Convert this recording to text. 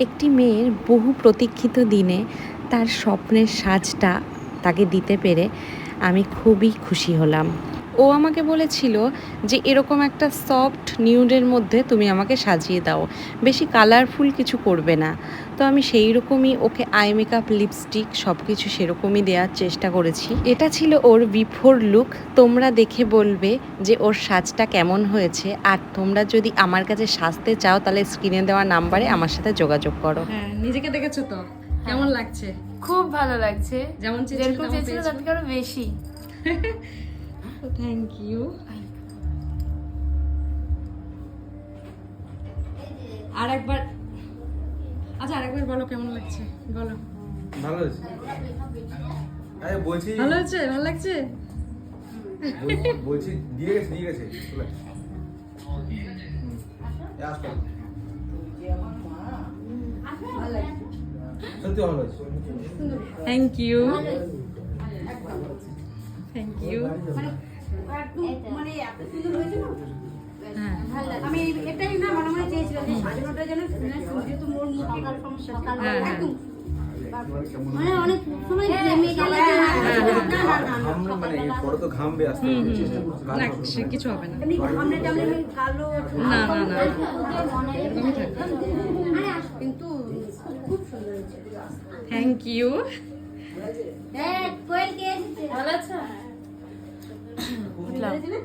একটি মেয়ের বহু প্রতীক্ষিত দিনে তার স্বপ্নের সাজটা তাকে দিতে পেরে আমি খুবই খুশি হলাম। ও আমাকে বলেছিল যে এরকম একটা সফট নিউডের মধ্যে তুমি আমাকে সাজিয়ে দাও, বেশি কালারফুল কিছু করবে না। তো আমি সেই রকমই ওকে আই মেকআপ, লিপস্টিক সব কিছু সেরকমই দেওয়ার চেষ্টা করেছি। এটা ছিল ওর বিফোর লুক। তোমরা দেখে বলবে যে ওর সাজটা কেমন হয়েছে। আর তোমরা যদি আমার কাছে সাজতে চাও তাহলে স্ক্রিনে দেওয়া নাম্বারে আমার সাথে যোগাযোগ করো। হ্যাঁ, নিজেকে দেখেছো তো কেমন লাগছে? খুব ভালো লাগছে, যেমন যেরকম চেয়েছিল তার থেকে আরো বেশি। Thank you. আর একবার, আচ্ছা আরেকবার বলো কেমন লাগছে, বলো। ভালো হয়েছে। আরে বলছি ভালো হচ্ছে, ভালো লাগছে। বলছি দিয়ে গেছে চলে আসো। সত্যি ভালো হয়েছে। Thank you, thank you. মানে এত সুন্দর হয়েছে না, আমি এটাই না মনে মনে চেয়েছিলাম যে সাজানোটা যেন যেহেতু মোর মুখে সকাল একদম মানে অনেক সময় ঘেমে গেলে মানে পরে তো ঘামবে আস্তে না সে কিছু হবে না। এমনি সামনে টামনে কালো না না না, এরকমই থাকবে। কিন্তু খুব সুন্দর হয়েছে। Thank you. কোয়েল কে ভালো আছে? এসেছে?